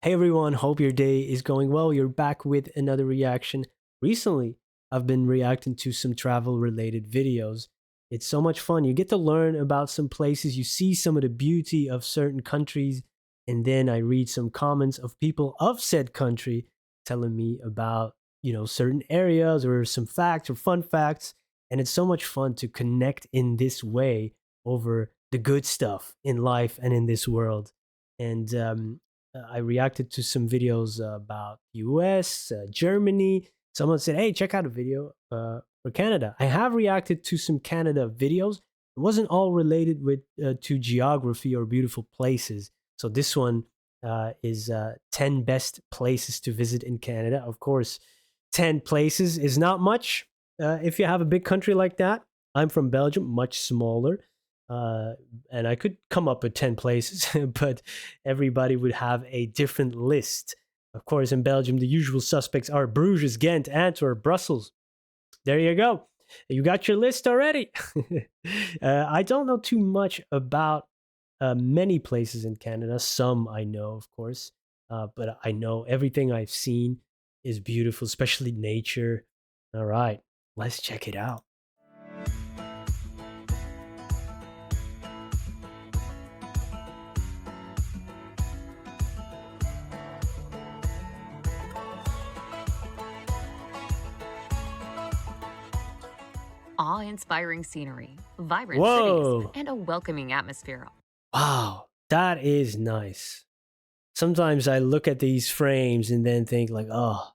Hey everyone, hope your day is going well. You're back with another reaction. Recently, I've been reacting to some travel related videos. It's so much fun. You get to learn about some places, you see some of the beauty of certain countries, and then I read some comments of people of said country telling me about, certain areas or some facts or fun facts. And it's so much fun to connect in this way over the good stuff in life and in this world. And I reacted to some videos about US, Germany. Someone said, "Hey, check out a video for Canada." I have reacted to some Canada videos. It wasn't all related with to geography or beautiful places. So this one is 10 best places to visit in Canada. Of course, 10 places is not much if you have a big country like that. I'm from Belgium, much smaller. Uh, and I could come up with 10 places, but everybody would have a different list. Of course, in Belgium, the usual suspects are Bruges, Ghent, Antwerp, Brussels. There you go. You got your list already. I don't know too much about many places in Canada. Some I know, of course, but I know everything I've seen is beautiful, especially nature. All right, let's check it out. Awe-inspiring scenery, vibrant cities, Whoa. and a welcoming atmosphere. Wow, that is nice. Sometimes I look at these frames and then think like, oh,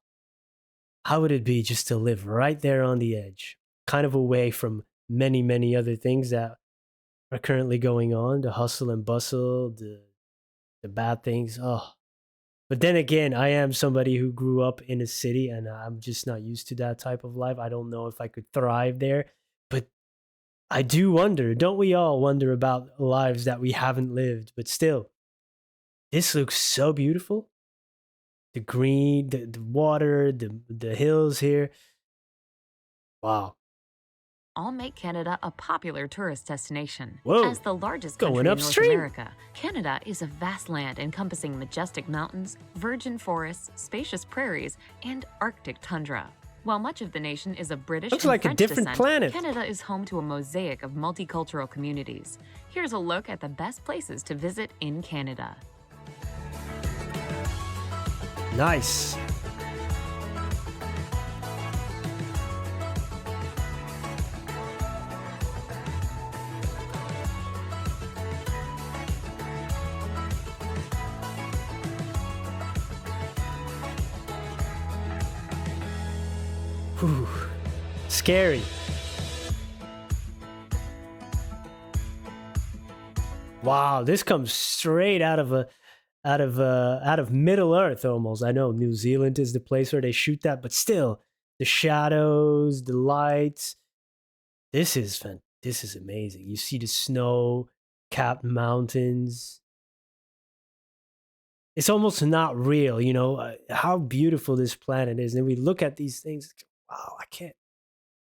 how would it be just to live right there on the edge, kind of away from many, many other things that are currently going on, the hustle and bustle, the bad things. Oh, but then again, I am somebody who grew up in a city and I'm just not used to that type of life. I don't know if I could thrive there, but I do wonder, don't we all wonder about lives that we haven't lived? But still, this looks so beautiful. The green, the water, the hills here. Wow. All make Canada a popular tourist destination. As Whoa. the largest Going country in North upstream. America, Canada is a vast land encompassing majestic mountains, virgin forests, spacious prairies, and Arctic tundra. While much of the nation is of British Looks and like a French different descent, planet. Canada is home to a mosaic of multicultural communities. Here's a look at the best places to visit in Canada. Nice. Whew. Scary. Wow, this comes straight out of Middle Earth almost. I know New Zealand is the place where they shoot that, but still, the shadows, the lights. This is amazing. You see the snow-capped mountains. It's almost not real, how beautiful this planet is. And we look at these things, wow, I can't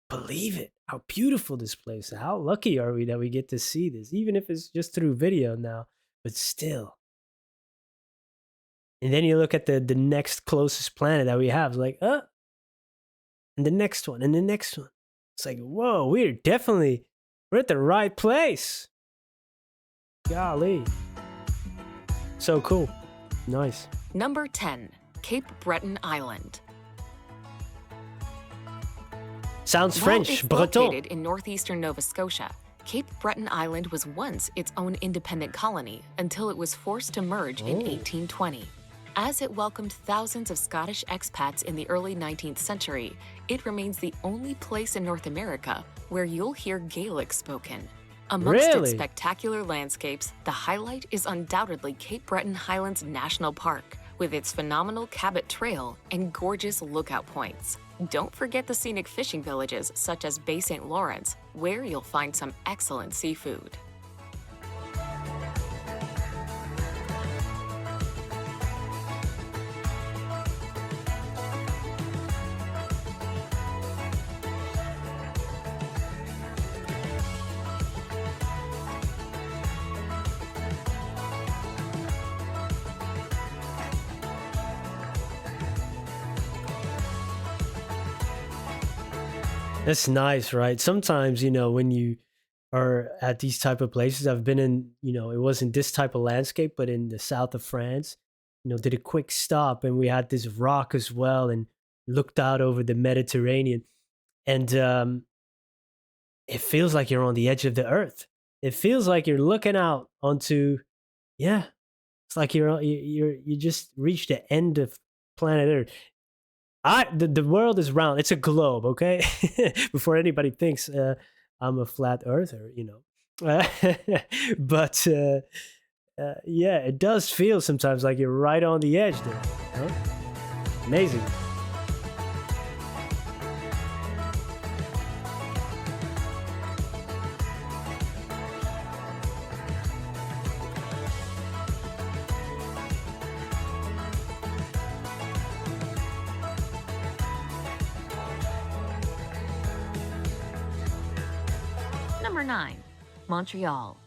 believe it. How beautiful this place is. How lucky are we that we get to see this, even if it's just through video now, but still. And then you look at the next closest planet that we have, it's like, and the next one, and the next one. It's like, whoa, we're at the right place. Golly. So cool. Nice. Number 10. Cape Breton Island. Sounds While French, it's Breton. located in northeastern Nova Scotia, Cape Breton Island was once its own independent colony until it was forced to merge in 1820. As it welcomed thousands of Scottish expats in the early 19th century, it remains the only place in North America where you'll hear Gaelic spoken. Amongst its Really? spectacular landscapes, the highlight is undoubtedly Cape Breton Highlands National Park, with its phenomenal Cabot Trail and gorgeous lookout points. Don't forget the scenic fishing villages such as Bay St. Lawrence, where you'll find some excellent seafood. That's nice, right? Sometimes, when you are at these type of places, I've been in, it wasn't this type of landscape, but in the south of France, did a quick stop and we had this rock as well and looked out over the Mediterranean. And it feels like you're on the edge of the earth. It feels like you're looking out onto, yeah, it's like you just reached the end of planet Earth. The world is round. It's a globe, okay? Before anybody thinks I'm a flat earther. But yeah, it does feel sometimes like you're right on the edge there. Huh? Amazing. Number 9. Montreal.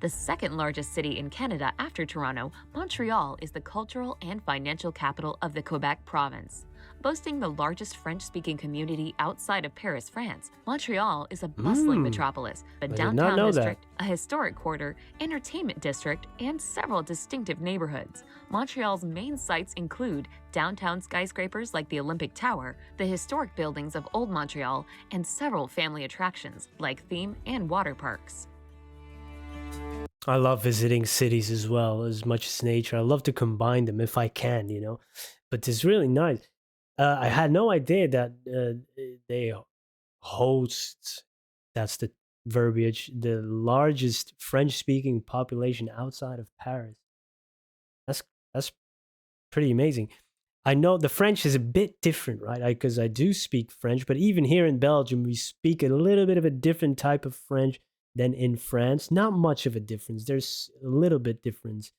The second largest city in Canada after Toronto, Montreal is the cultural and financial capital of the Quebec province. Boasting the largest French-speaking community outside of Paris, France, Montreal is a bustling metropolis, a I did not downtown know that. district, a historic quarter, entertainment district, and several distinctive neighborhoods. Montreal's main sites include downtown skyscrapers like the Olympic Tower, the historic buildings of Old Montreal, and several family attractions like theme and water parks. I love visiting cities as well, as much as nature. I love to combine them if I can, But it's really nice. I had no idea that they host, that's the verbiage, the largest French-speaking population outside of Paris. That's pretty amazing. I know the French is a bit different, right? Because I do speak French, but even here in Belgium, we speak a little bit of a different type of French than in France. Not much of a difference. There's a little bit difference.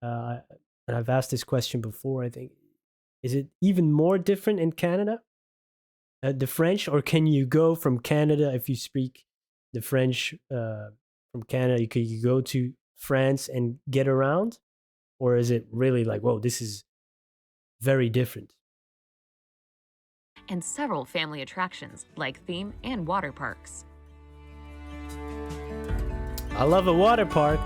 Uh, and I've asked this question before, I think. Is it even more different in Canada, the French, or can you go from Canada if you speak the French from Canada? You go to France and get around, or is it really like, whoa, this is very different? And several family attractions like theme and water parks. I love a water park.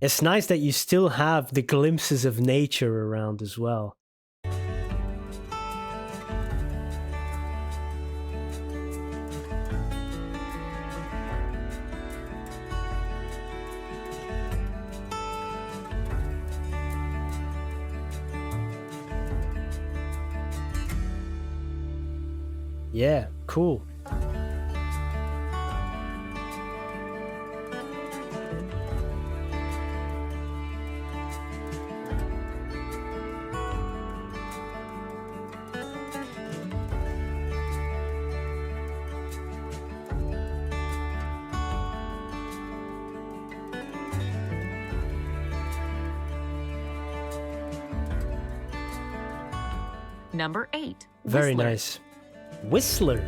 It's nice that you still have the glimpses of nature around as well. Yeah, cool. Number 8. Very Whistler. nice. Whistler.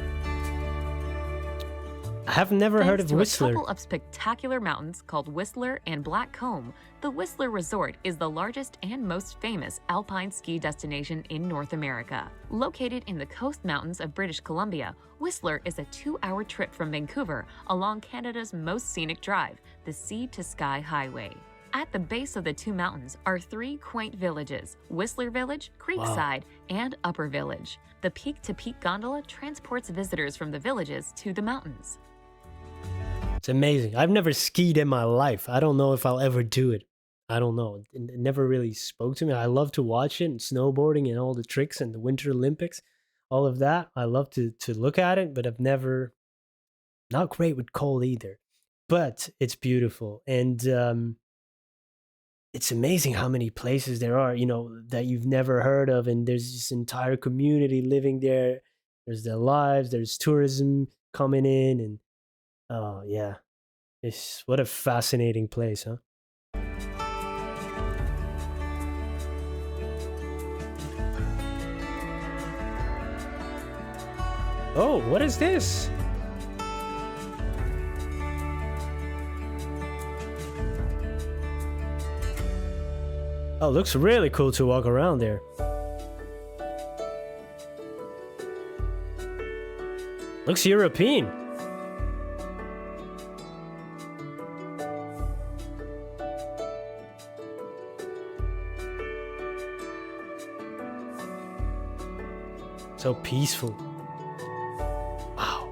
I have never heard of Thanks to Whistler. a couple of spectacular mountains called Whistler and Black Comb, the Whistler Resort is the largest and most famous alpine ski destination in North America. Located in the Coast Mountains of British Columbia, Whistler is a 2-hour trip from Vancouver along Canada's most scenic drive, the Sea to Sky Highway. At the base of the two mountains are 3 quaint villages: Whistler Village, Creekside, and Upper Village. The peak-to-peak gondola transports visitors from the villages to the mountains. It's amazing. I've never skied in my life. I don't know if I'll ever do it. I don't know. It never really spoke to me. I love to watch it and snowboarding and all the tricks and the Winter Olympics, all of that. I love to look at it, but I've never, not great with cold either. But it's beautiful. And it's amazing how many places there are, that you've never heard of. And there's this entire community living there. There's their lives, there's tourism coming in. And oh, yeah. What a fascinating place, huh? Oh, what is this? Oh, looks really cool to walk around there. Looks European. So peaceful. Wow.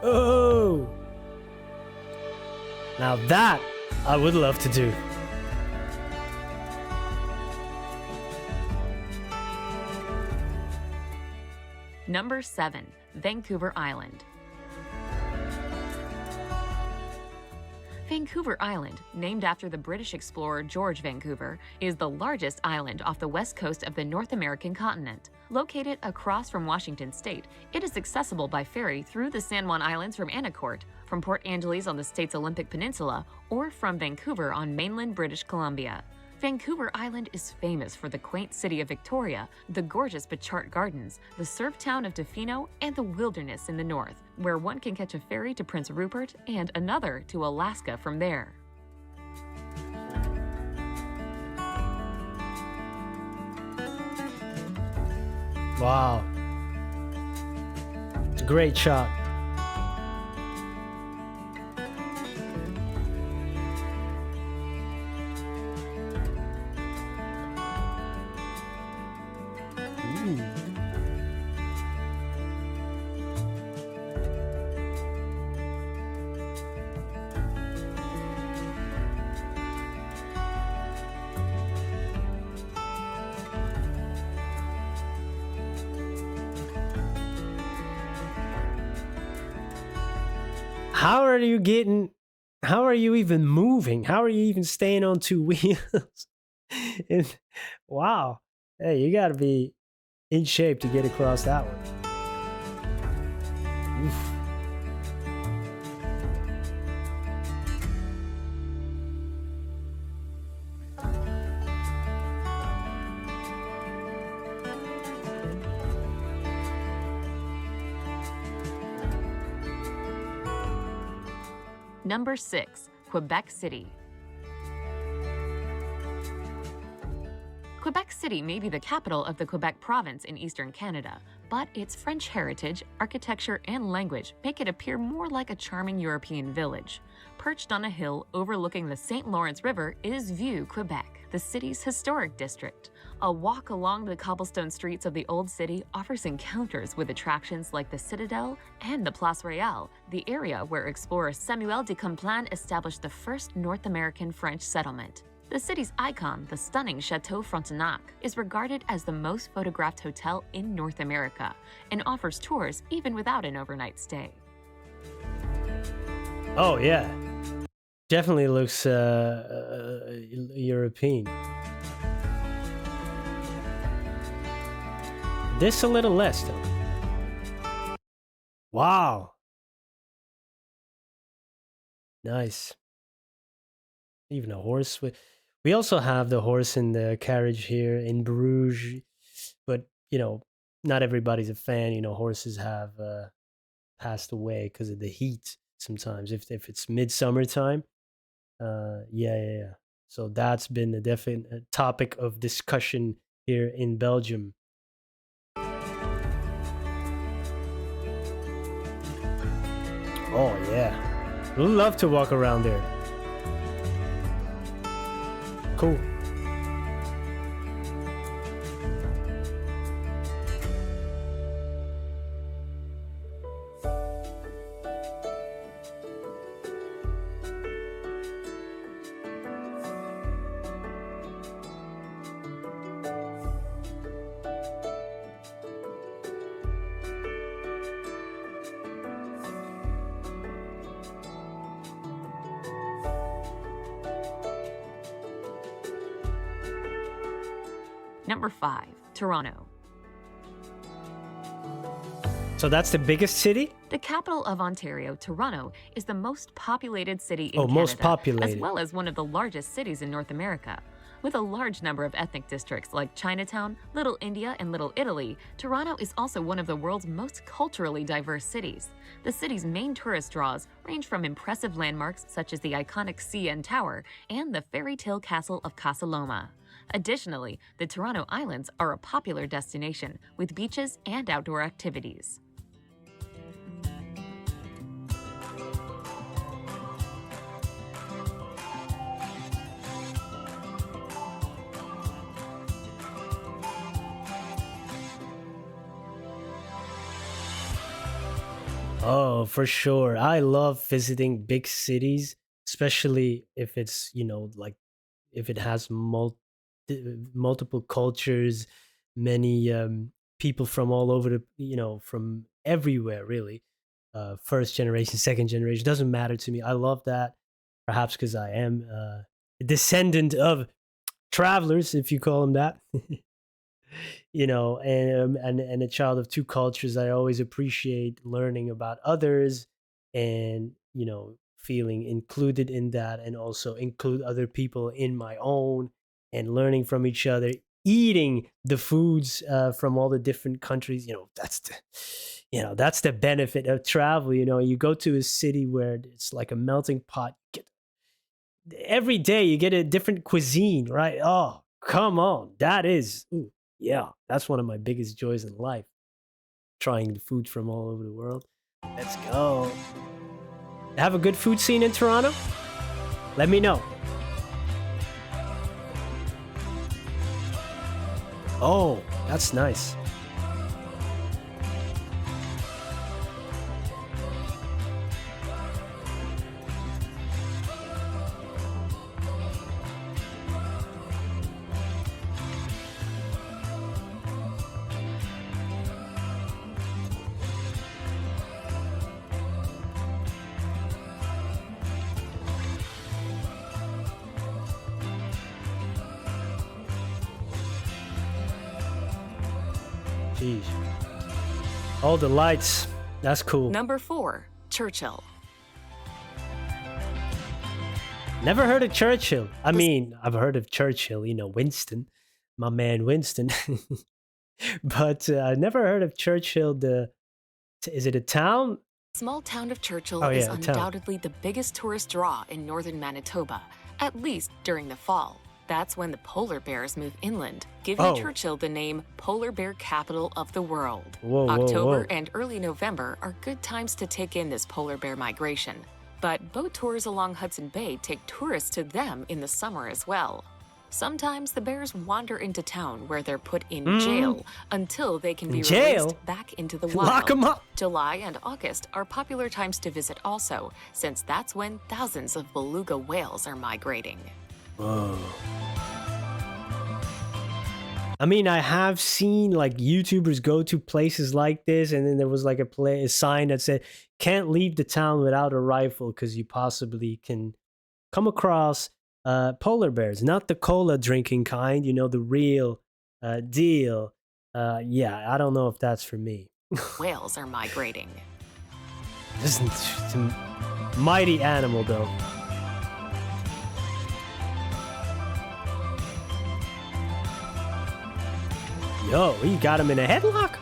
Oh. Now that I would love to do. Number 7. Vancouver Island. Vancouver Island, named after the British explorer George Vancouver, is the largest island off the west coast of the North American continent. Located across from Washington State, it is accessible by ferry through the San Juan Islands from Anacourt, from Port Angeles on the state's Olympic Peninsula, or from Vancouver on mainland British Columbia. Vancouver Island is famous for the quaint city of Victoria, the gorgeous Bichart Gardens, the surf town of Tofino, and the wilderness in the north, where one can catch a ferry to Prince Rupert and another to Alaska from there. Wow. Great shot. How are you even moving? How are you even staying on two wheels? Wow. Hey, you gotta be in shape to get across that one. Oof. Number 6. Quebec City. Quebec City may be the capital of the Quebec province in eastern Canada, but its French heritage, architecture, and language make it appear more like a charming European village. Perched on a hill overlooking the St. Lawrence River is Vieux Quebec, the city's historic district. A walk along the cobblestone streets of the old city offers encounters with attractions like the Citadel and the Place Royale, the area where explorer Samuel de Champlain established the first North American French settlement. The city's icon, the stunning Chateau Frontenac, is regarded as the most photographed hotel in North America and offers tours even without an overnight stay. Oh, yeah. Definitely looks European. This a little less, though. Wow. Nice. Even a horse with... We also have the horse in the carriage here in Bruges, but, you know, not everybody's a fan. You know, horses have passed away because of the heat sometimes, if it's midsummer time. Yeah. So that's been a definite topic of discussion here in Belgium. Oh, yeah. Love to walk around there. Cool. Number 5. Toronto. So that's the biggest city? The capital of Ontario, Toronto, is the most populated city in Oh, most Canada, as populated. well as one of the largest cities in North America. With a large number of ethnic districts like Chinatown, Little India, and Little Italy, Toronto is also one of the world's most culturally diverse cities. The city's main tourist draws range from impressive landmarks such as the iconic CN Tower and the fairy tale castle of Casa Loma. Additionally, the Toronto Islands are a popular destination with beaches and outdoor activities. Oh, for sure. I love visiting big cities, especially if it's, like if it has multiple cultures, many people from all over from everywhere, really. First generation, second generation, doesn't matter to me. I love that. Perhaps because I am a descendant of travelers, if you call them that. And a child of two cultures. I always appreciate learning about others, and feeling included in that, and also include other people in my own, and learning from each other, eating the foods from all the different countries. That's the benefit of travel. You go to a city where it's like a melting pot. Every day you get a different cuisine, right? Oh, come on. That is, ooh, yeah, that's one of my biggest joys in life. Trying the food from all over the world. Let's go. Have a good food scene in Toronto? Let me know. Oh, that's nice. Jeez. All the lights. That's cool. Number 4. Churchill. Never heard of Churchill. I mean, I've heard of Churchill, Winston, my man Winston. But I never heard of Churchill. Is it a town? Small town of Churchill Oh, is yeah, a town. undoubtedly the biggest tourist draw in northern Manitoba, at least during the fall. That's when the polar bears move inland, giving Oh. Churchill the name Polar Bear Capital of the World. Whoa, whoa, October whoa. and early November are good times to take in this polar bear migration. But boat tours along Hudson Bay take tourists to them in the summer as well. Sometimes the bears wander into town where they're put in jail until they can be Jail? released back into the wild. Lock 'em up. July and August are popular times to visit also, since that's when thousands of beluga whales are migrating. Whoa. I mean, I have seen like YouTubers go to places like this, and then there was like a sign that said, "Can't leave the town without a rifle because you possibly can come across polar bears, not the cola drinking kind, the real deal." Yeah, I don't know if that's for me. Whales are migrating. This is a mighty animal, though. Yo, he got him in a headlock?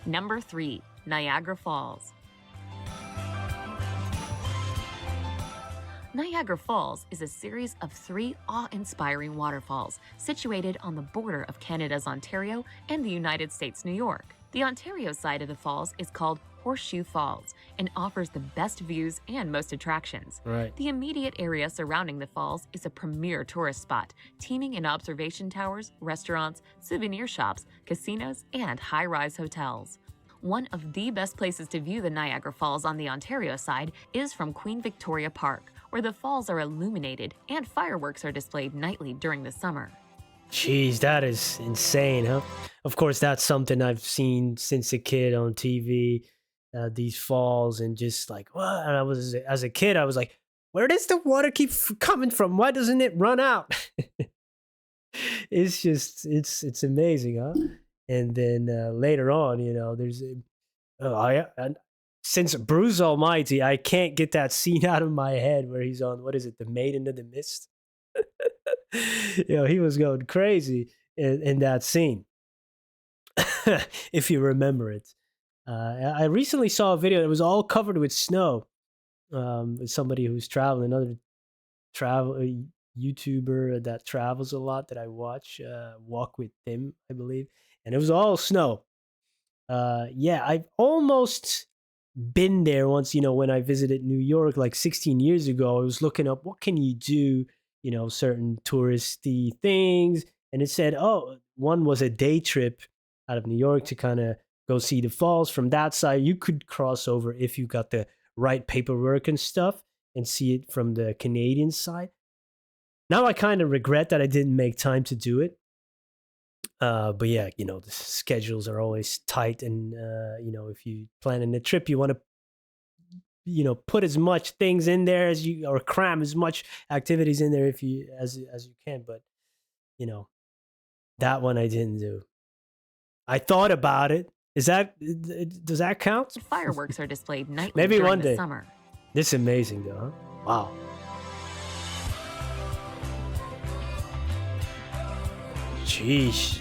Number 3. Niagara Falls. Niagara Falls is a series of 3 awe-inspiring waterfalls situated on the border of Canada's Ontario and the United States' New York. The Ontario side of the falls is called Horseshoe Falls and offers the best views and most attractions. Right. The immediate area surrounding the falls is a premier tourist spot, teeming in observation towers, restaurants, souvenir shops, casinos, and high-rise hotels. One of the best places to view the Niagara Falls on the Ontario side is from Queen Victoria Park, where the falls are illuminated and fireworks are displayed nightly during the summer. Jeez, that is insane, huh? Of course, that's something I've seen since a kid on TV, these falls, and just like, what? And as a kid, I was like, where does the water keep coming from? Why doesn't it run out? it's amazing, huh? And then later on, there's and since Bruce Almighty, I can't get that scene out of my head where he's on, what is it, the Maiden of the Mist. He was going crazy in that scene. If you remember it, I recently saw a video that was all covered with snow. With somebody who's traveling, another travel YouTuber that travels a lot that I watch, Walk with Tim, I believe, and it was all snow. Yeah, I've almost been there once, when I visited New York like 16 years ago. I was looking up what can you do, certain touristy things, and it said, oh, one was a day trip out of New York to kind of go see the falls. From that side, you could cross over if you got the right paperwork and stuff and see it from the Canadian side. Now I kind of regret that I didn't make time to do it. But yeah, the schedules are always tight, and if you plan in a trip, you want to put as much things in there as you, or cram as much activities in there if you as you can. But you know that one I didn't do. I thought about it. Does that count? Fireworks are displayed nightly Maybe during one day. the summer. This is amazing, though. Huh? Wow. Jeez.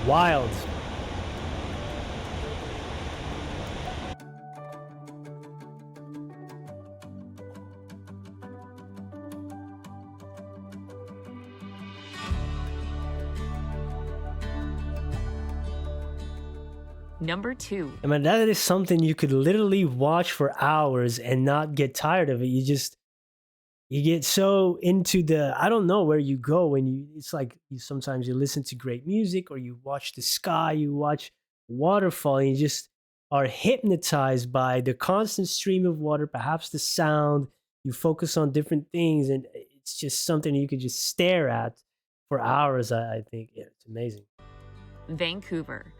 Wild. Number 2. I mean, that is something you could literally watch for hours and not get tired of it. You get so into I don't know where you go when it's like sometimes you listen to great music, or you watch the sky, you watch waterfall, and you just are hypnotized by the constant stream of water, perhaps the sound. You focus on different things, and it's just something you could just stare at for hours. I think, yeah, it's amazing. Vancouver.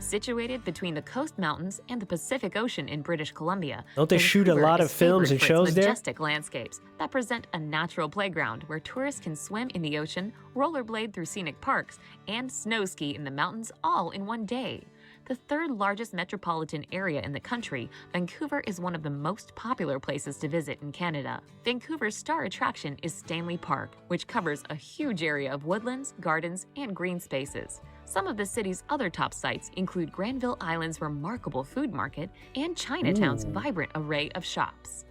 Situated between the Coast Mountains and the Pacific Ocean in British Columbia, Don't they shoot a Vancouver lot of is films and favored for its shows there? majestic landscapes that present a natural playground where tourists can swim in the ocean, rollerblade through scenic parks, and snow ski in the mountains all in one day. The third largest metropolitan area in the country, Vancouver is one of the most popular places to visit in Canada. Vancouver's star attraction is Stanley Park, which covers a huge area of woodlands, gardens, and green spaces. Some of the city's other top sites include Granville Island's remarkable food market and Chinatown's vibrant array of shops.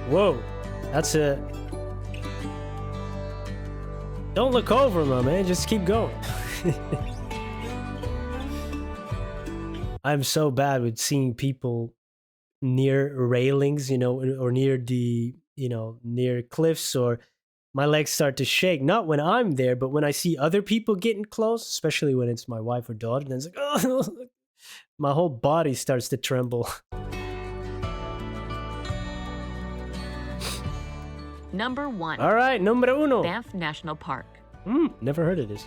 Whoa, that's a... Don't look over, my man. Just keep going. I'm so bad with seeing people near railings, or near near cliffs, or my legs start to shake. Not when I'm there, but when I see other people getting close, especially when it's my wife or daughter, then it's like, oh, my whole body starts to tremble. Number 1. All right, numero uno. Banff National Park. Never heard of this.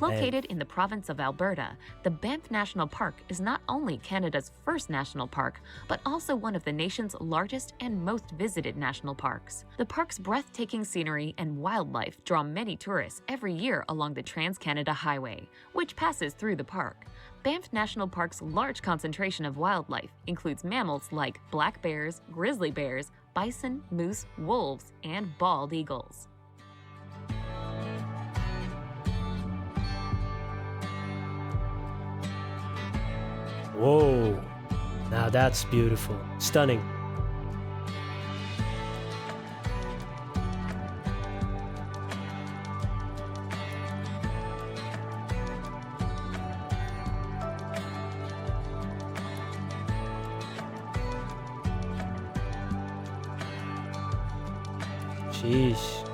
Located in the province of Alberta, the Banff National Park is not only Canada's first national park, but also one of the nation's largest and most visited national parks. The park's breathtaking scenery and wildlife draw many tourists every year along the Trans-Canada Highway, which passes through the park. Banff National Park's large concentration of wildlife includes mammals like black bears, grizzly bears, bison, moose, wolves, and bald eagles. Whoa. Now that's beautiful. Stunning. Sheesh.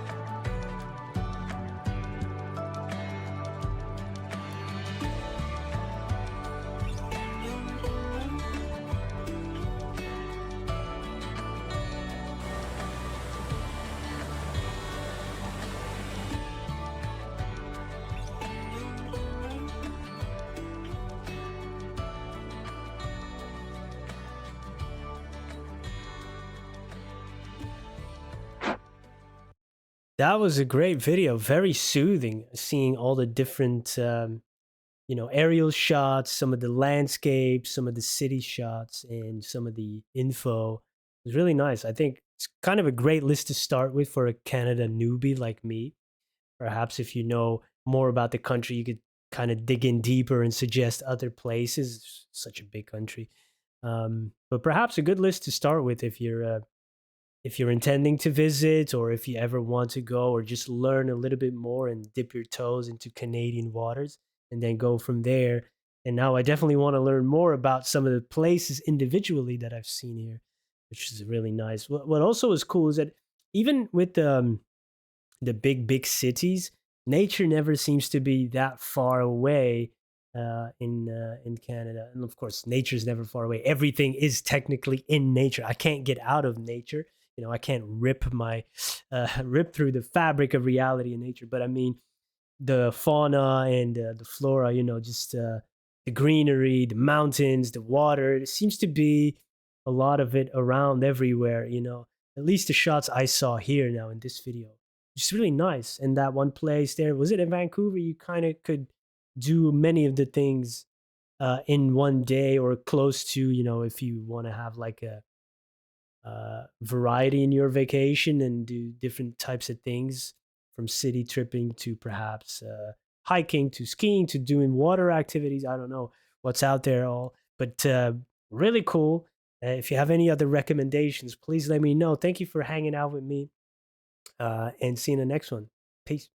That was a great video. Very soothing. Seeing all the different, aerial shots, some of the landscapes, some of the city shots, and some of the info. It was really nice. I think it's kind of a great list to start with for a Canada newbie like me. Perhaps if you know more about the country, you could kind of dig in deeper and suggest other places. It's such a big country. But perhaps a good list to start with if you're intending to visit, or if you ever want to go or just learn a little bit more and dip your toes into Canadian waters and then go from there. And now I definitely want to learn more about some of the places individually that I've seen here, which is really nice. What also is cool is that even with the big cities, nature never seems to be that far away in Canada. And of course, nature's never far away. Everything is technically in nature. I can't get out of nature. I can't rip through the fabric of reality in nature. But I mean, the fauna and the flora, just the greenery, the mountains, the water. It seems to be a lot of it around everywhere. At least the shots I saw here now in this video. It's really nice. And that one place there, was it in Vancouver? You kind of could do many of the things in one day or close to, if you want to have like a variety in your vacation and do different types of things, from city tripping to perhaps hiking to skiing to doing water activities. I don't know what's out there all, but really cool. If you have any other recommendations, please let me know. Thank you for hanging out with me, and see you in the next one. Peace.